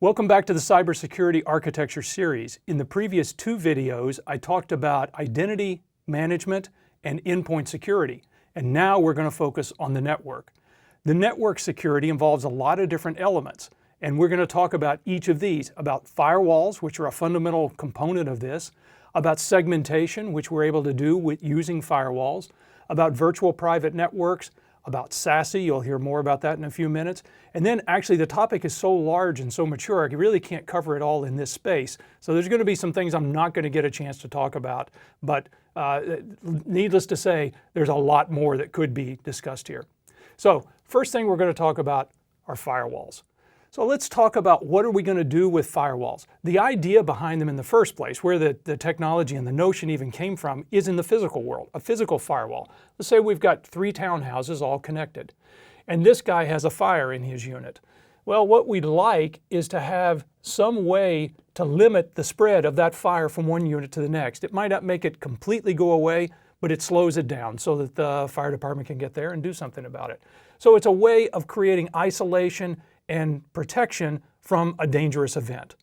Welcome back to the Cybersecurity Architecture series. In the previous two videos, I talked about identity management and endpoint security, and now we're going to focus on the network. The network security involves a lot of different elements, and we're going to talk about each of these, about firewalls, which are a fundamental component of this, about segmentation, which we're able to do with using firewalls, about virtual private networks, about SASE, you'll hear more about that in a few minutes. And then actually the topic is so large and so mature, I really can't cover it all in this space. So there's going to be some things I'm not going to get a chance to talk about, but needless to say, there's a lot more that could be discussed here. So first thing we're going to talk about are firewalls. So let's talk about what are we going to do with firewalls. The idea behind them in the first place, where the technology and the notion even came from, is in the physical world, a physical firewall. Let's say we've got 3 townhouses all connected, and this guy has a fire in his unit. Well, what we'd like is to have some way to limit the spread of that fire from one unit to the next. It might not make it completely go away, but it slows it down so that the fire department can get there and do something about it. So it's a way of creating isolation and protection from a dangerous event.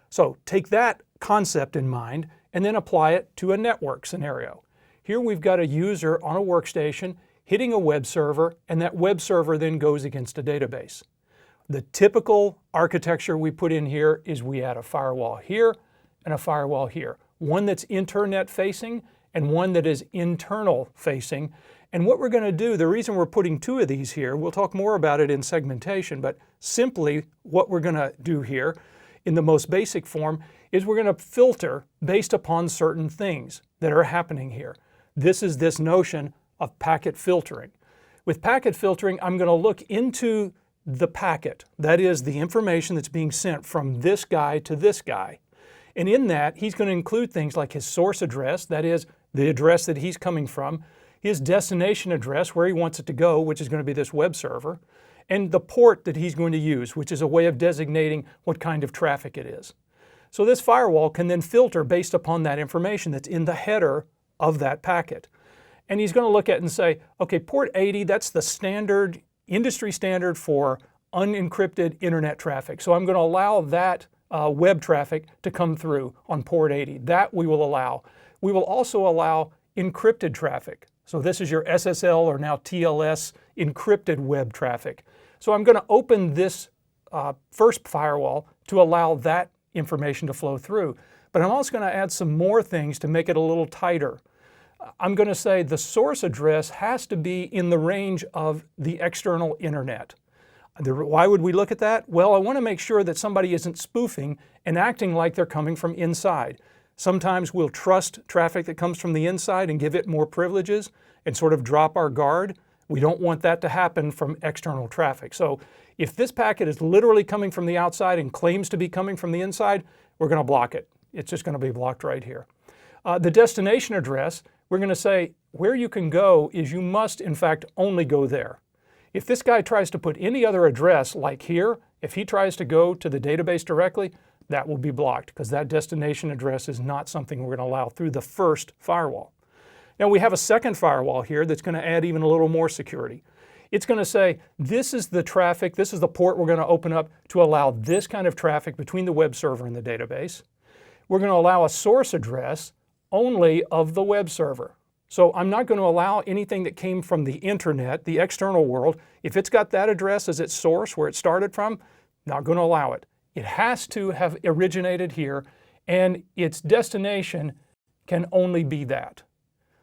So take that concept in mind and then apply it to a network scenario. Here we've got a user on a workstation hitting a web server, and that web server then goes against a database. The typical architecture we put in here is we add a firewall here and a firewall here. One that's internet facing and one that is internal facing. And what we're going to do, the reason we're putting 2 of these here, we'll talk more about it in segmentation, but simply what we're going to do here in the most basic form is we're going to filter based upon certain things that are happening here. This is this notion of packet filtering. With packet filtering, I'm going to look into the packet, that is the information that's being sent from this guy to this guy. And in that, he's going to include things like his source address, that is the address that he's coming from, his destination address, where he wants it to go, which is going to be this web server, and the port that he's going to use, which is a way of designating what kind of traffic it is. So this firewall can then filter based upon that information that's in the header of that packet. And he's going to look at it and say, okay, port 80, that's the standard, industry standard for unencrypted internet traffic. So I'm going to allow that web traffic to come through on port 80. That we will allow. We will also allow encrypted traffic. So this is your SSL or now TLS encrypted web traffic. So I'm going to open this first firewall to allow that information to flow through. But I'm also going to add some more things to make it a little tighter. I'm going to say the source address has to be in the range of the external internet. Why would we look at that? Well, I want to make sure that somebody isn't spoofing and acting like they're coming from inside. Sometimes we'll trust traffic that comes from the inside and give it more privileges and sort of drop our guard. We don't want that to happen from external traffic. So if this packet is literally coming from the outside and claims to be coming from the inside, we're going to block it. It's just going to be blocked right here. The destination address, we're going to say where you can go is you must in fact only go there. If this guy tries to put any other address like here, if he tries to go to the database directly, that will be blocked because that destination address is not something we're going to allow through the first firewall. Now we have a second firewall here that's going to add even a little more security. It's going to say this is the traffic, this is the port we're going to open up to allow this kind of traffic between the web server and the database. We're going to allow a source address only of the web server. So I'm not going to allow anything that came from the internet, the external world. If it's got that address as its source, where it started from, not going to allow it. It has to have originated here, and its destination can only be that.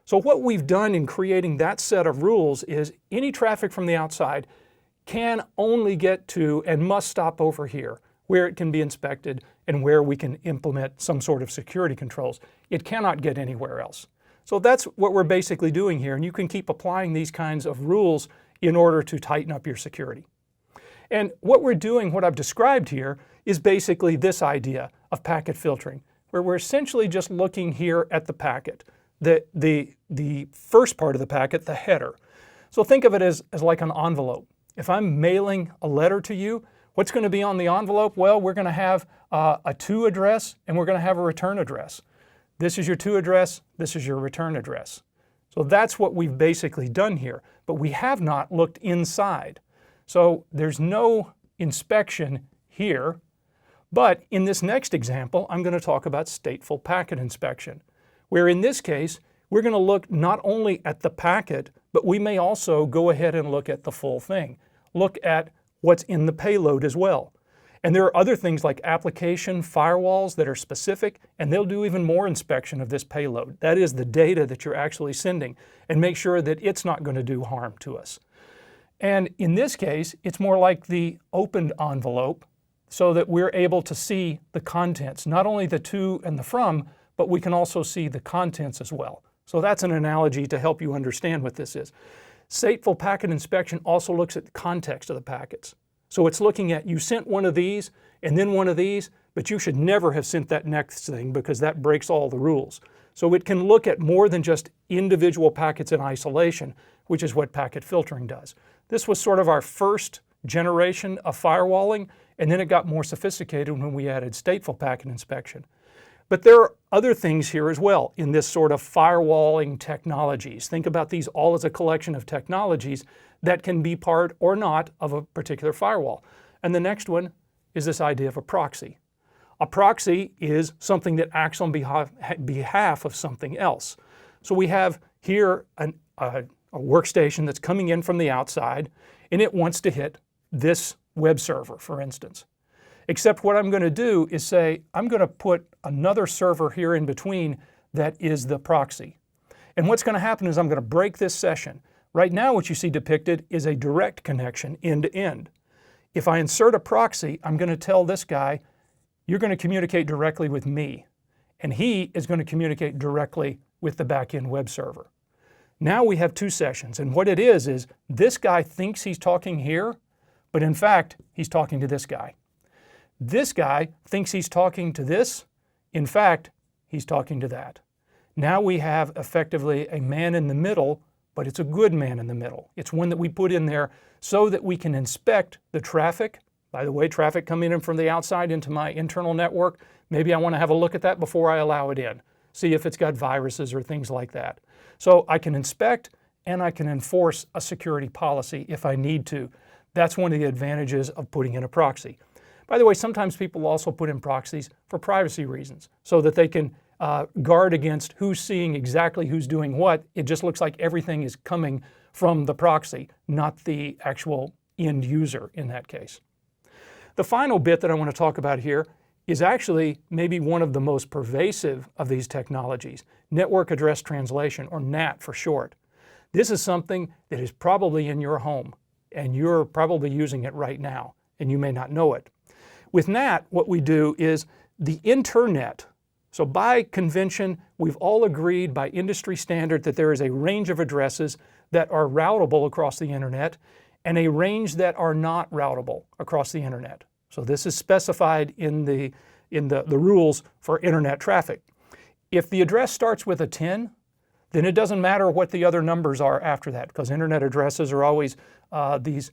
So what we've done in creating that set of rules is any traffic from the outside can only get to and must stop over here, where it can be inspected and where we can implement some sort of security controls. It cannot get anywhere else. So that's what we're basically doing here, and you can keep applying these kinds of rules in order to tighten up your security. And what we're doing, what I've described here, is basically this idea of packet filtering, where we're essentially just looking here at the packet, the first part of the packet, the header. So think of it as like an envelope. If I'm mailing a letter to you, what's going to be on the envelope? Well, we're going to have a to address and we're going to have a return address. This is your to address, this is your return address. So that's what we've basically done here, but we have not looked inside. So there's no inspection here, But in this next example, I'm going to talk about stateful packet inspection, where in this case, we're going to look not only at the packet, but we may also go ahead and look at the full thing. Look at what's in the payload as well. And there are other things like application firewalls that are specific, and they'll do even more inspection of this payload. That is the data that you're actually sending, and make sure that it's not going to do harm to us. And in this case, it's more like the opened envelope, so that we're able to see the contents, not only the to and the from, but we can also see the contents as well. So that's an analogy to help you understand what this is. Stateful packet inspection also looks at the context of the packets. So it's looking at, you sent one of these and then one of these, but you should never have sent that next thing because that breaks all the rules. So it can look at more than just individual packets in isolation, which is what packet filtering does. This was sort of our first generation of firewalling, and then it got more sophisticated when we added stateful packet inspection. But there are other things here as well in this sort of firewalling technologies. Think about these all as a collection of technologies that can be part or not of a particular firewall. And the next one is this idea of a proxy. A proxy is something that acts on behalf of something else. So we have here a workstation that's coming in from the outside, and it wants to hit this web server, for instance. Except what I'm going to do is say, I'm going to put another server here in between that is the proxy. And what's going to happen is I'm going to break this session. Right now what you see depicted is a direct connection end to end. If I insert a proxy, I'm going to tell this guy, you're going to communicate directly with me. And he is going to communicate directly with the back-end web server. Now we have two sessions, and what it is this guy thinks he's talking here, but in fact, he's talking to this guy. This guy thinks he's talking to this. In fact, he's talking to that. Now we have effectively a man in the middle, but it's a good man in the middle. It's one that we put in there so that we can inspect the traffic. By the way, traffic coming in from the outside into my internal network, maybe I want to have a look at that before I allow it in. See if it's got viruses or things like that. So I can inspect and I can enforce a security policy if I need to. That's one of the advantages of putting in a proxy. By the way, sometimes people also put in proxies for privacy reasons so that they can guard against who's seeing exactly who's doing what. It just looks like everything is coming from the proxy, not the actual end user in that case. The final bit that I want to talk about here is actually maybe one of the most pervasive of these technologies, network address translation, or NAT for short. This is something that is probably in your home, and you're probably using it right now, and you may not know it. With NAT, what we do is the internet. So by convention, we've all agreed by industry standard that there is a range of addresses that are routable across the internet and a range that are not routable across the internet. So this is specified in the rules for internet traffic. If the address starts with a 10, then it doesn't matter what the other numbers are after that, because internet addresses are always these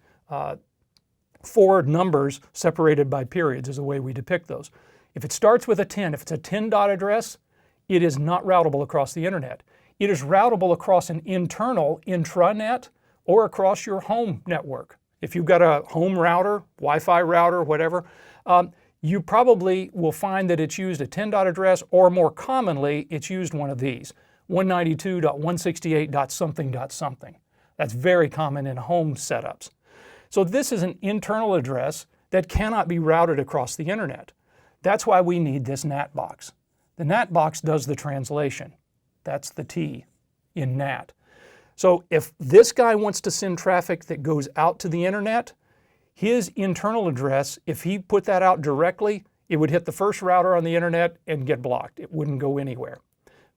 forward numbers separated by periods is the way we depict those. If it starts with a 10, if it's a 10 dot address, it is not routable across the internet. It is routable across an internal intranet or across your home network. If you've got a home router, Wi-Fi router, whatever, you probably will find that it's used a 10 dot address, or more commonly, it's used one of these, 192.168.something.something. That's very common in home setups. So this is an internal address that cannot be routed across the internet. That's why we need this NAT box. The NAT box does the translation. That's the T in NAT. So if this guy wants to send traffic that goes out to the internet, his internal address, if he put that out directly, it would hit the first router on the internet and get blocked. It wouldn't go anywhere.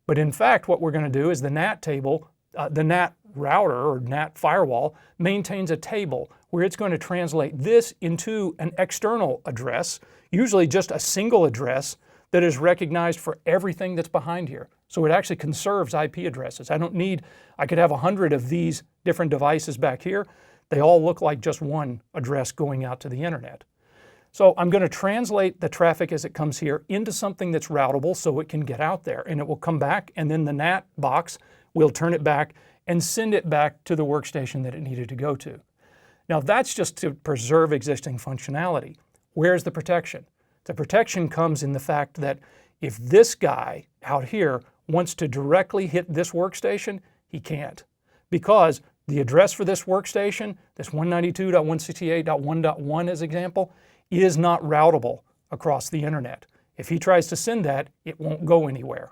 But in fact, what we're going to do is the NAT table, the NAT router or NAT firewall maintains a table where it's going to translate this into an external address, usually just a single address that is recognized for everything that's behind here. So it actually conserves IP addresses. I could have 100 of these different devices back here. They all look like just one address going out to the internet. So I'm going to translate the traffic as it comes here into something that's routable so it can get out there, and it will come back, and then the NAT box will turn it back and send it back to the workstation that it needed to go to. Now that's just to preserve existing functionality. Where's the protection? The protection comes in the fact that if this guy out here wants to directly hit this workstation, he can't, because the address for this workstation, this 192.168.1.1 as example, is not routable across the internet. If he tries to send that, it won't go anywhere.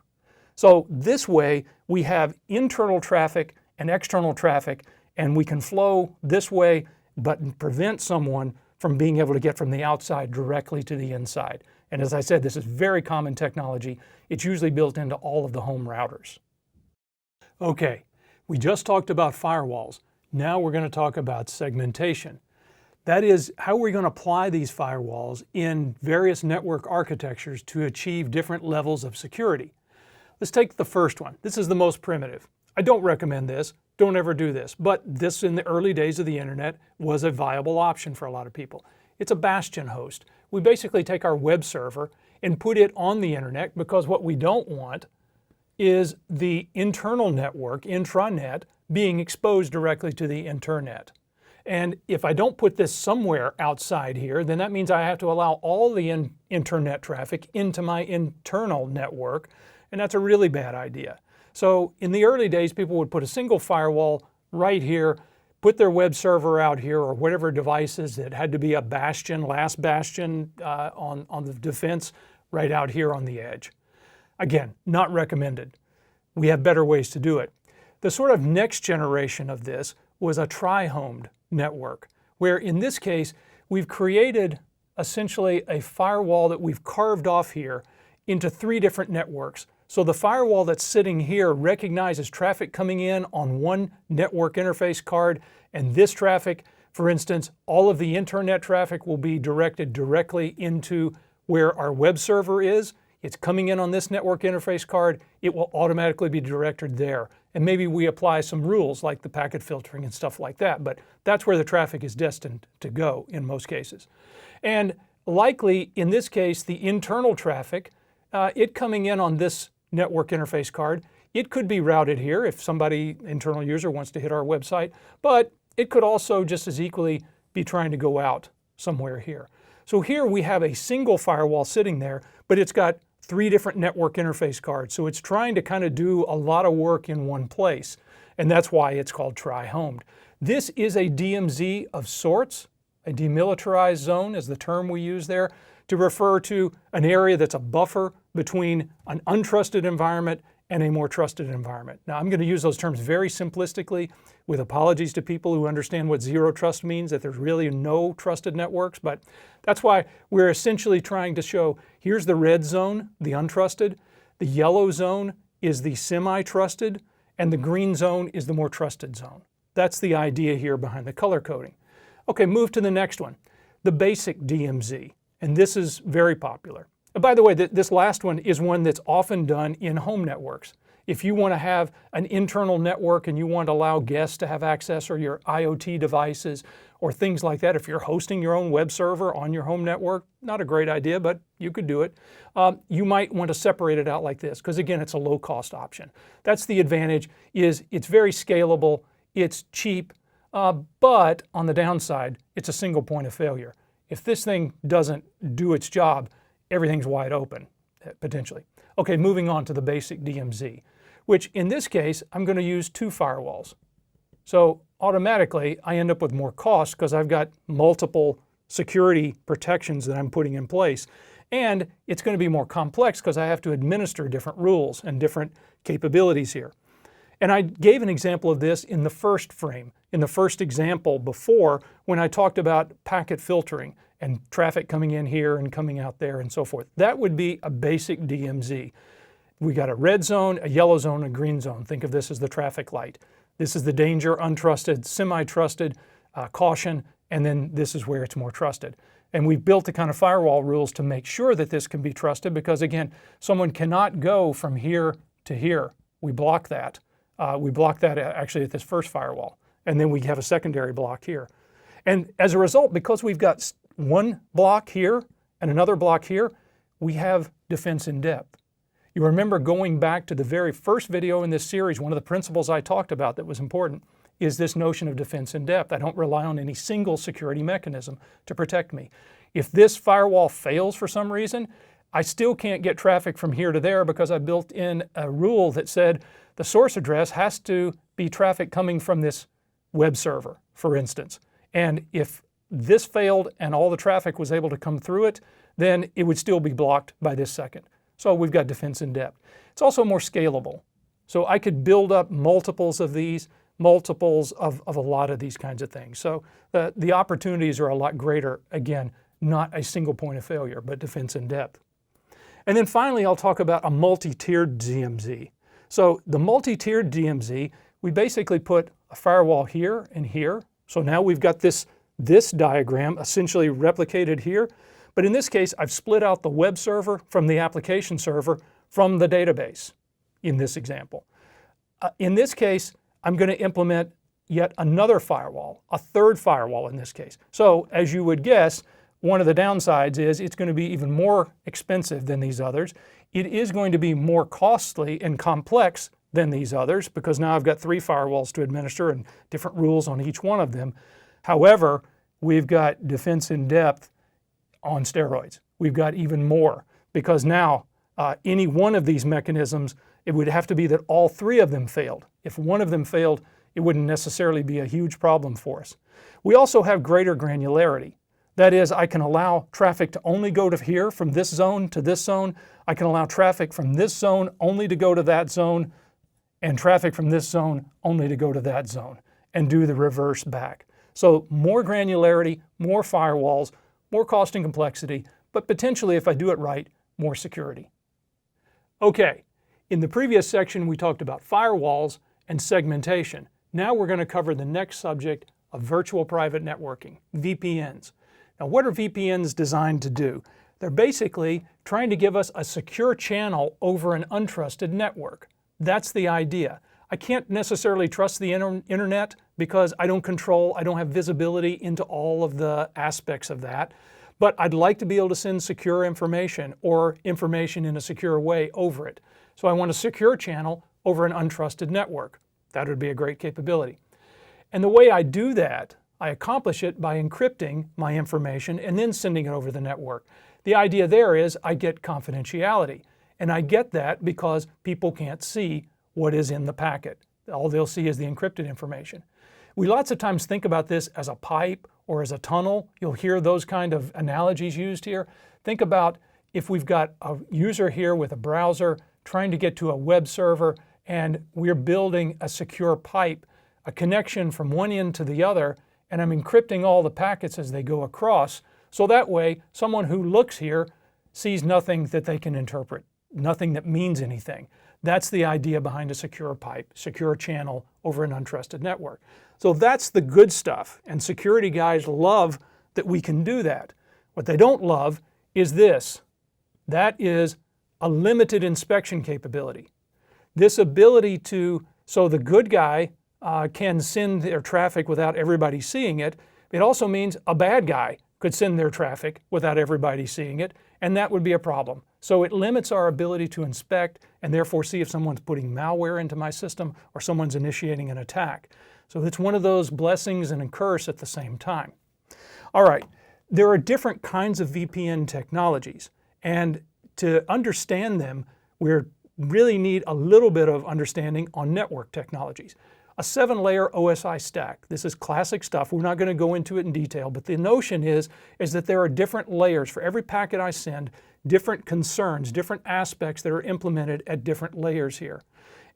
So this way we have internal traffic and external traffic, and we can flow this way but prevent someone from being able to get from the outside directly to the inside. And as I said, this is very common technology. It's usually built into all of the home routers. Okay, we just talked about firewalls. Now we're going to talk about segmentation. That is, how we're going to apply these firewalls in various network architectures to achieve different levels of security. Let's take the first one. This is the most primitive. I don't recommend this. Don't ever do this. But this, in the early days of the internet, was a viable option for a lot of people. It's a bastion host. We basically take our web server and put it on the internet, because what we don't want is the internal network, intranet, being exposed directly to the internet. And if I don't put this somewhere outside here, then that means I have to allow all the internet traffic into my internal network, and that's a really bad idea. So in the early days, people would put a single firewall right here, put their web server out here, or whatever devices that had to be a bastion, last bastion on the defense, right out here on the edge. Again, not recommended. We have better ways to do it. The sort of next generation of this was a tri-homed network, where in this case, we've created essentially a firewall that we've carved off here into 3 different networks. So the firewall that's sitting here recognizes traffic coming in on one network interface card, and this traffic, for instance, all of the internet traffic will be directed directly into where our web server is. It's coming in on this network interface card, it will automatically be directed there. And maybe we apply some rules like the packet filtering and stuff like that, but that's where the traffic is destined to go in most cases. And likely, in this case, the internal traffic, it coming in on this network interface card, it could be routed here if somebody, internal user, wants to hit our website, but it could also just as equally be trying to go out somewhere here. So here we have a single firewall sitting there, but it's got 3 different network interface cards. So it's trying to kind of do a lot of work in one place. And that's why it's called tri-homed. This is a DMZ of sorts. A demilitarized zone is the term we use there to refer to an area that's a buffer between an untrusted environment and a more trusted environment. Now, I'm going to use those terms very simplistically, with apologies to people who understand what zero trust means, that there's really no trusted networks, but that's why we're essentially trying to show, here's the red zone, the untrusted, the yellow zone is the semi-trusted, and the green zone is the more trusted zone. That's the idea here behind the color coding. Okay, move to the next one, the basic DMZ, and this is very popular. And by the way, this last one is one that's often done in home networks. If you want to have an internal network and you want to allow guests to have access, or your IoT devices or things like that, if you're hosting your own web server on your home network, not a great idea, but you could do it. You might want to separate it out like this, because again, it's a low-cost option. That's the advantage, is it's very scalable, it's cheap, but on the downside, it's a single point of failure. If this thing doesn't do its job, everything's wide open, potentially. Okay, moving on to the basic DMZ, which in this case, I'm going to use 2 firewalls. So automatically, I end up with more cost because I've got multiple security protections that I'm putting in place. And it's going to be more complex because I have to administer different rules and different capabilities here. And I gave an example of this in the first frame, in the first example before, when I talked about packet filtering and traffic coming in here and coming out there and so forth. That would be a basic DMZ. We got a red zone, a yellow zone, a green zone. Think of this as the traffic light. This is the danger, untrusted, semi-trusted, caution, and then this is where it's more trusted. And we've built the kind of firewall rules to make sure that this can be trusted, because again, someone cannot go from here to here. We block that. We block that actually at this first firewall. And then we have a secondary block here. And as a result, because we've got one block here and another block here, we have defense in depth. You remember, going back to the very first video in this series, one of the principles I talked about that was important is this notion of defense in depth. I don't rely on any single security mechanism to protect me. If this firewall fails for some reason, I still can't get traffic from here to there because I built in a rule that said the source address has to be traffic coming from this web server, for instance. And if this failed and all the traffic was able to come through it, then it would still be blocked by this second. So we've got defense in depth. It's also more scalable. So I could build up multiples of these, multiples of a lot of these kinds of things. So the opportunities are a lot greater. Again, not a single point of failure, but defense in depth. And then finally, I'll talk about a multi-tiered DMZ. So the multi-tiered DMZ, we basically put a firewall here and here. So now we've got this diagram essentially replicated here. But in this case, I've split out the web server from the application server from the database in this example. In this case, I'm going to implement yet another firewall, a third firewall in this case. So as you would guess, one of the downsides is it's going to be even more expensive than these others. It is going to be more costly and complex than these others because now I've got 3 firewalls to administer and different rules on each one of them. However, we've got defense in depth on steroids. We've got even more because now any one of these mechanisms, it would have to be that all 3 of them failed. If one of them failed, it wouldn't necessarily be a huge problem for us. We also have greater granularity. That is, I can allow traffic to only go to here from this zone to this zone. I can allow traffic from this zone only to go to that zone, and traffic from this zone only to go to that zone, and do the reverse back. So more granularity, more firewalls, more cost and complexity, but potentially, if I do it right, more security. Okay, in the previous section we talked about firewalls and segmentation. Now we're going to cover the next subject of virtual private networking, VPNs. Now what are VPNs designed to do? They're basically trying to give us a secure channel over an untrusted network. That's the idea. I can't necessarily trust the internet because I don't have visibility into all of the aspects of that. But I'd like to be able to send secure information or information in a secure way over it. So I want a secure channel over an untrusted network. That would be a great capability. And the way I do that, I accomplish it by encrypting my information and then sending it over the network. The idea there is I get confidentiality. And I get that because people can't see what is in the packet. All they'll see is the encrypted information. We lots of times think about this as a pipe or as a tunnel. You'll hear those kind of analogies used here. Think about if we've got a user here with a browser trying to get to a web server and we're building a secure pipe, a connection from one end to the other, and I'm encrypting all the packets as they go across. So that way, someone who looks here sees nothing that they can interpret, nothing that means anything. That's the idea behind a secure pipe, secure channel over an untrusted network. So that's the good stuff, and security guys love that we can do that. What they don't love is this. That is a limited inspection capability. This ability to, so the good guy can send their traffic without everybody seeing it. It also means a bad guy could send their traffic without everybody seeing it, and that would be a problem. So it limits our ability to inspect and therefore see if someone's putting malware into my system or someone's initiating an attack. So it's one of those blessings and a curse at the same time. All right, there are different kinds of VPN technologies, and to understand them, we really need a little bit of understanding on network technologies. A 7-layer OSI stack. This is classic stuff. We're not going to go into it in detail, but the notion is that there are different layers. For every packet I send, different concerns, different aspects that are implemented at different layers here.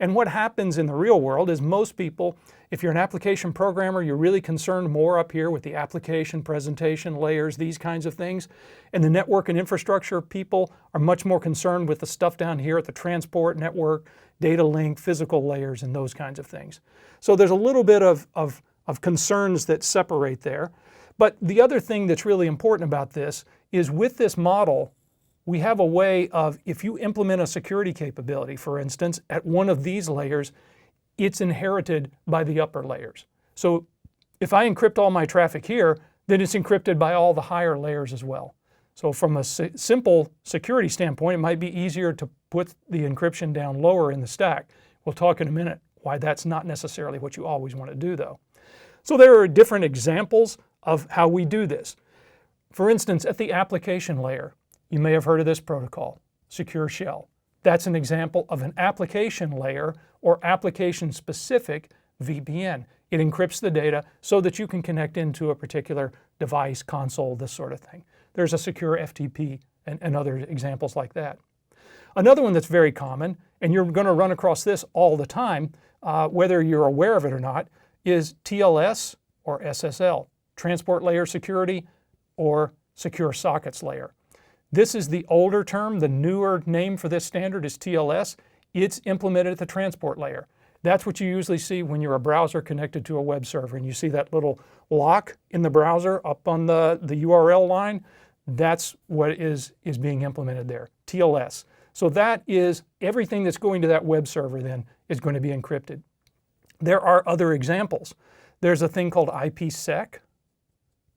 And what happens in the real world is most people, if you're an application programmer, you're really concerned more up here with the application, presentation, layers, these kinds of things. And the network and infrastructure people are much more concerned with the stuff down here at the transport network, data link, physical layers, and those kinds of things. So there's a little bit of concerns that separate there. But the other thing that's really important about this is with this model, we have a way of, if you implement a security capability, for instance, at one of these layers, it's inherited by the upper layers. So if I encrypt all my traffic here, then it's encrypted by all the higher layers as well. So from a simple security standpoint, it might be easier to put the encryption down lower in the stack. We'll talk in a minute why that's not necessarily what you always want to do though. So there are different examples of how we do this. For instance, at the application layer, you may have heard of this protocol, Secure Shell. That's an example of an application layer or application-specific VPN. It encrypts the data so that you can connect into a particular device, console, this sort of thing. There's a secure FTP and other examples like that. Another one that's very common, and you're going to run across this all the time, whether you're aware of it or not, is TLS or SSL, Transport Layer Security or Secure Sockets Layer. This is the older term. The newer name for this standard is TLS. It's implemented at the transport layer. That's what you usually see when you're a browser connected to a web server and you see that little lock in the browser up on the URL line. That's what is being implemented there, TLS. So that is everything that's going to that web server then is going to be encrypted. There are other examples. There's a thing called IPsec,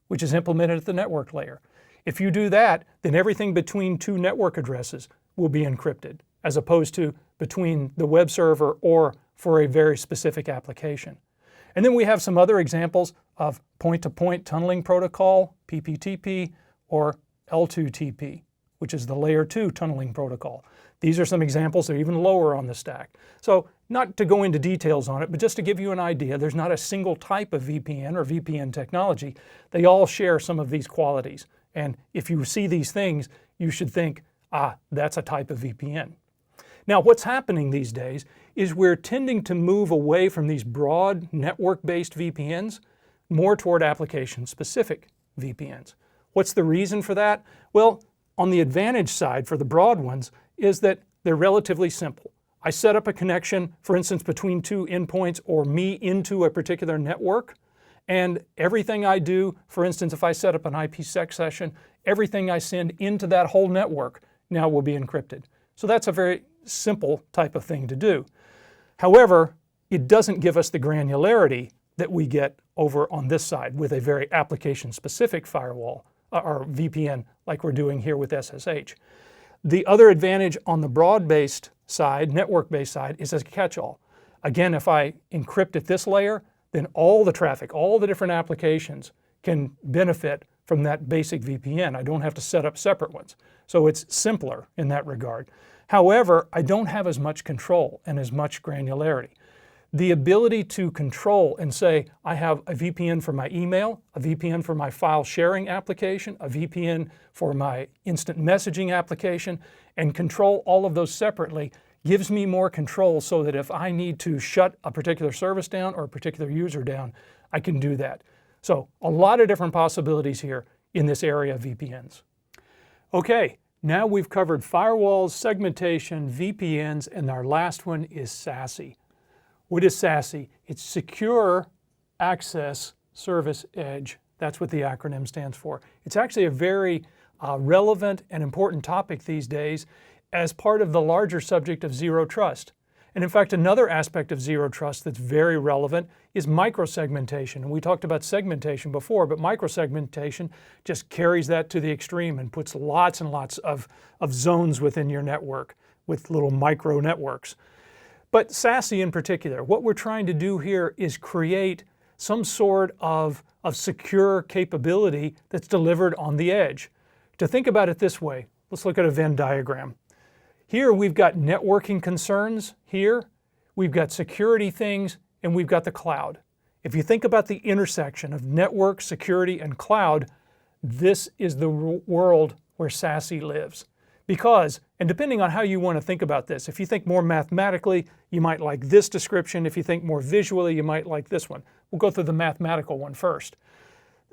which is implemented at the network layer. If you do that, then everything between two network addresses will be encrypted, as opposed to between the web server or for a very specific application. And then we have some other examples of point-to-point tunneling protocol, PPTP, or L2TP, which is the layer 2 tunneling protocol. These are some examples that are even lower on the stack. So not to go into details on it, but just to give you an idea, there's not a single type of VPN or VPN technology. They all share some of these qualities. And if you see these things, you should think, that's a type of VPN. Now, what's happening these days is we're tending to move away from these broad network-based VPNs more toward application-specific VPNs. What's the reason for that? Well, on the advantage side for the broad ones is that they're relatively simple. I set up a connection, for instance, between two endpoints or me into a particular network, and everything I do, for instance, if I set up an IPsec session, everything I send into that whole network now will be encrypted. So that's a very simple type of thing to do. However, it doesn't give us the granularity that we get over on this side with a very application-specific firewall or VPN like we're doing here with SSH. The other advantage on the broad-based side, network-based side, is as a catch-all. Again, if I encrypt at this layer, then all the traffic, all the different applications can benefit from that basic VPN. I don't have to set up separate ones. So it's simpler in that regard. However, I don't have as much control and as much granularity. The ability to control and say, I have a VPN for my email, a VPN for my file sharing application, a VPN for my instant messaging application, and control all of those separately gives me more control so that if I need to shut a particular service down or a particular user down, I can do that. So a lot of different possibilities here in this area of VPNs. Okay, now we've covered firewalls, segmentation, VPNs, and our last one is SASE. What is SASE? It's Secure Access Service Edge. That's what the acronym stands for. It's actually a very relevant and important topic these days as part of the larger subject of zero trust. And in fact, another aspect of zero trust that's very relevant is microsegmentation. And we talked about segmentation before, but microsegmentation just carries that to the extreme and puts lots and lots of zones within your network with little micro networks. But SASE in particular, what we're trying to do here is create some sort of secure capability that's delivered on the edge. To think about it this way, let's look at a Venn diagram. Here we've got networking concerns here, we've got security things, and we've got the cloud. If you think about the intersection of network, security, and cloud, this is the world where SASE lives. Because, and depending on how you want to think about this, if you think more mathematically, you might like this description. If you think more visually, you might like this one. We'll go through the mathematical one first.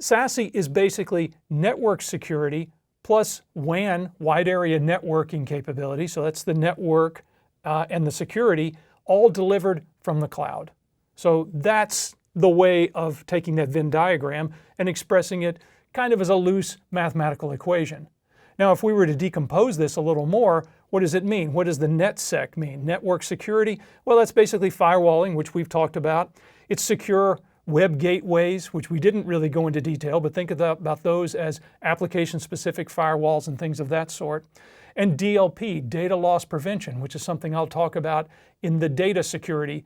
SASE is basically network security plus WAN, wide area networking capability. So that's the network and the security, all delivered from the cloud. So that's the way of taking that Venn diagram and expressing it kind of as a loose mathematical equation. Now, if we were to decompose this a little more, what does it mean? What does the NetSec mean? Network security? Well, that's basically firewalling, which we've talked about. It's secure web gateways, which we didn't really go into detail, but think about those as application-specific firewalls and things of that sort. And DLP, data loss prevention, which is something I'll talk about in the data security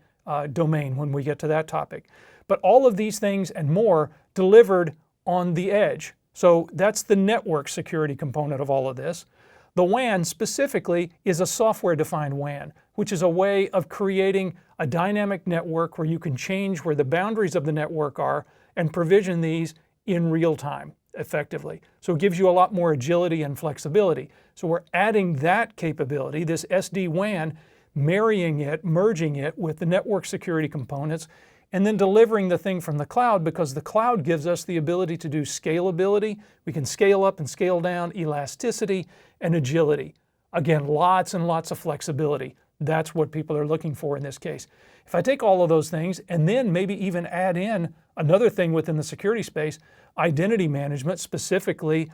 domain when we get to that topic. But all of these things and more delivered on the edge. So that's the network security component of all of this. The WAN specifically is a software-defined WAN, which is a way of creating a dynamic network where you can change where the boundaries of the network are and provision these in real time effectively. So it gives you a lot more agility and flexibility. So we're adding that capability, this SD-WAN, marrying it, merging it with the network security components, and then delivering the thing from the cloud, because the cloud gives us the ability to do scalability. We can scale up and scale down, elasticity, and agility. Again, lots and lots of flexibility. That's what people are looking for in this case. If I take all of those things and then maybe even add in another thing within the security space, identity management, specifically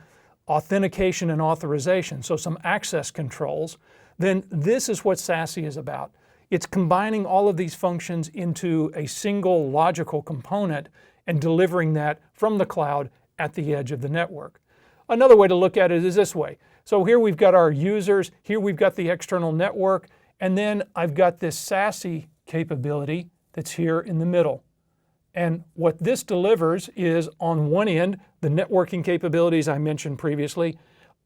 authentication and authorization, so some access controls, then this is what SASE is about. It's combining all of these functions into a single logical component and delivering that from the cloud at the edge of the network. Another way to look at it is this way. So here we've got our users, here we've got the external network, and then I've got this SASE capability that's here in the middle. And what this delivers is, on one end, the networking capabilities I mentioned previously.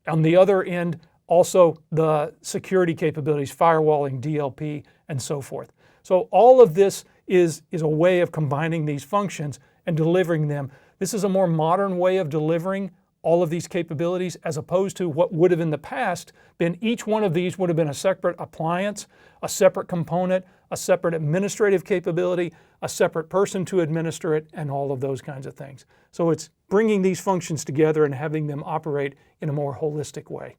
On the other end, also the security capabilities, firewalling, DLP, and so forth. So all of this is a way of combining these functions and delivering them. This is a more modern way of delivering all of these capabilities, as opposed to what would have in the past been each one of these would have been a separate appliance, a separate component, a separate administrative capability, a separate person to administer it, and all of those kinds of things. So it's bringing these functions together and having them operate in a more holistic way.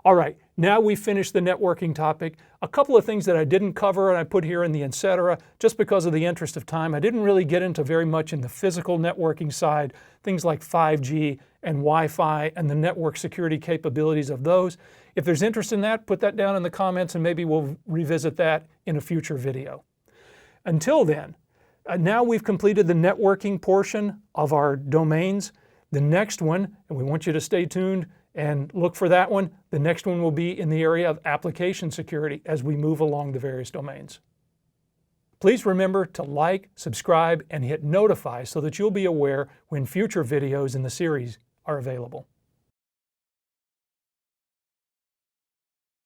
All right, now we've finished the networking topic. A couple of things that I didn't cover and I put here in the etc. just because of the interest of time. I didn't really get into very much in the physical networking side, things like 5G and Wi-Fi and the network security capabilities of those. If there's interest in that, put that down in the comments and maybe we'll revisit that in a future video. Until then, now we've completed the networking portion of our domains. The next one, and we want you to stay tuned and look for that one, the next one will be in the area of application security as we move along the various domains. Please remember to like, subscribe, and hit notify so that you'll be aware when future videos in the series are available.